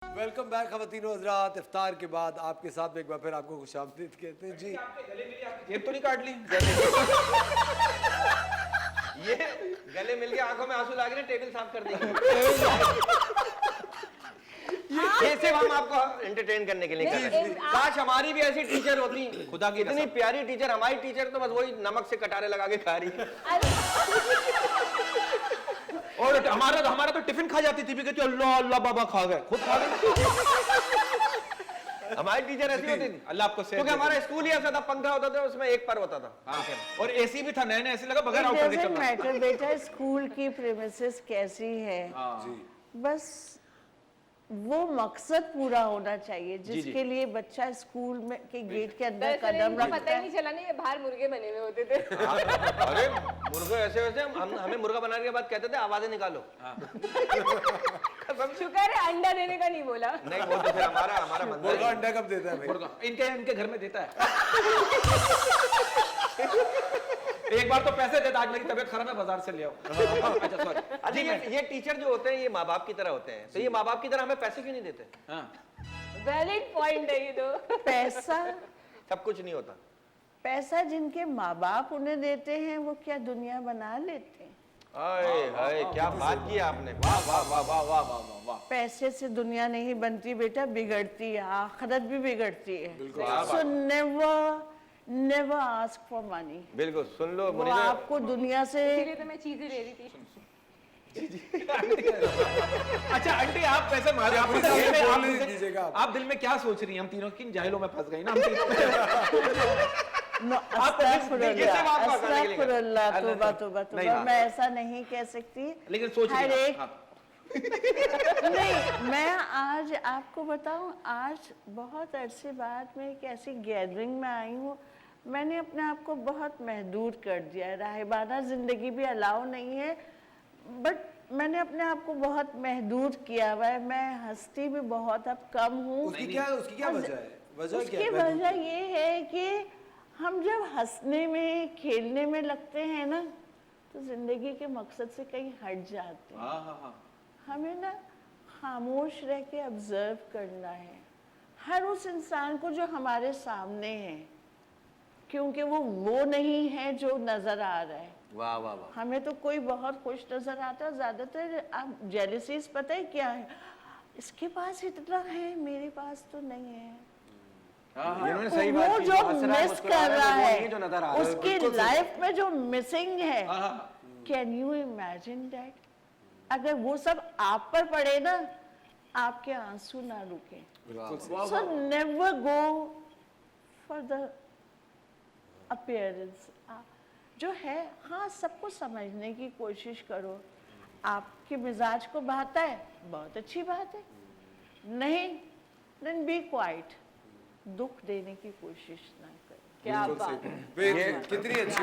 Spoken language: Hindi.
वेलकम बैक खवातीनो हजरात। इफ्तार के बाद आपके साथ एक बार फिर आपको खुशामदीद कहते हैं जी। आपके गले मिली, आपकी जेब तो नहीं काट ली? ये गले मिल के आंखों में आंसू लग रहे, टेबल साफ कर देंगे। ये सिर्फ हम आपको एंटरटेन करने के लिए कर रहे हैं। काश हमारी भी ऐसी टीचर होती, खुदा की इतनी प्यारी टीचर। हमारी टीचर तो बस वही नमक से कटारे लगा के खा रही है। और हमारा तो टिफिन खा जाती थी, भी कहती अल्लाह अल्लाह बाबा खा गए, खुद खा गए। हमारी टीचर ऐसी होती थी, अल्लाह आपको क्योंकि हमारा स्कूल ही ऐसा था, पंखा होता था उसमें एक पर होता था। और एसी भी था, नए नए ऐसे लगा बगैर आउट करके चलना। मैटर बेटा स्कूल की प्रेमिसेस कैसी है, बस वो मकसद पूरा होना चाहिए जिसके लिए बच्चा स्कूल में के गेट के अंदर कदम रखता पता ही है। नहीं चला नहीं, ये बाहर मुर्गे बने हुए होते थे। अरे मुर्गे ऐसे वैसे हमें मुर्गा बनाने के बाद कहते थे आवाजें निकालो। शुक्र है अंडा देने का नहीं बोला। नहीं बोलते, फिर हमारा मंदिर मुर्गा अंडा कब देता है भाई? मुर्गा इनके घर में देता है। एक बार तो पैसे देता, आज मेरी तबीयत खराब है बाजार से ले आओ। अच्छा सॉरी। अच्छा, ये टीचर जो होते हैं ये माँ बाप की तरह होते हैं, तो ये माँ बाप की तरह हमें पैसे क्यों नहीं देते? वैलिड पॉइंट है ये तो। पैसा सब कुछ नहीं होता। पैसा जिनके माँ बाप उन्हें देते हैं वो क्या दुनिया बना लेते हैं? हाय हाय, क्या बात की आपने, वाह वाह वाह वाह वाह वाह वाह वाह। पैसे से दुनिया नहीं बनती बेटा, बिगड़ती है, आखिरत भी बिगड़ती है। So never ask for money. बिल्कुल, सुन लो वो मुनीर, आपको दुनिया से इसीलिए तो मैं चीजें ले रही थी। अच्छा आंटी, आप पैसे मारे, आप पूरी दिल में- बोल आप नहीं दिल- दीजिएगा आप। आप दिल में क्या सोच रही हैं? हम तीनों किन जाहिलों में फंस गई ना हम तीनों। नो, कैसे बात कर रहे हैं? अस्तगफिरुल्लाह, तौबा तौबा नहीं, तौबा, हाँ। मैं ऐसा नहीं कह सकती। लेकिन सोच हर रही हैं, एक हाँ। नहीं, मैं आज आपको बताऊं, आज बहुत अरसे बाद मैं एक ऐसी गैदरिंग में आई हूँ, मैंने अपने आप को बहुत महदूद कर दिया है। राहिबाना जिंदगी भी अलाउ नहीं है, बट मैंने अपने आप को बहुत महदूद किया हुआ है। मैं हंसती भी बहुत अब कम हूँ। उसकी क्या वजह है? वजह क्या उसकी है? वजह ये है कि हम जब हंसने में खेलने में लगते हैं ना, तो जिंदगी के मकसद से कहीं हट जाते हैं। हमें ना खामोश रह के ऑब्जर्व करना है हर उस इंसान को जो हमारे सामने है, क्योंकि वो नहीं है जो नजर आ रहा है। वाह वाह वाह। हमें तो कोई बहुत खुश नजर आता है, ज्यादातर आप जेलसीज पता है क्या है, इसके पास इतना है मेरे पास तो नहीं है। इन्होंने सही बात वो की, जो हंस रहा है, मिस मुस्कुरा कर रहा वो नहीं है, जो नजर आ रहा है। उसकी लाइफ में जो मिसिंग है, कैन यू इमेजिन दैट? अगर वो सब आप पर पड़े ना, आपके आंसू ना रुके। So never go for the appearance. जो है, हाँ, सबको समझने की कोशिश करो। आपके मिजाज को भाता है, बहुत अच्छी बात है। नहीं, देन बी क्वाइट, दुख देने की कोशिश ना करें। क्या बिल्कुल बात। सही। कितनी अच्छी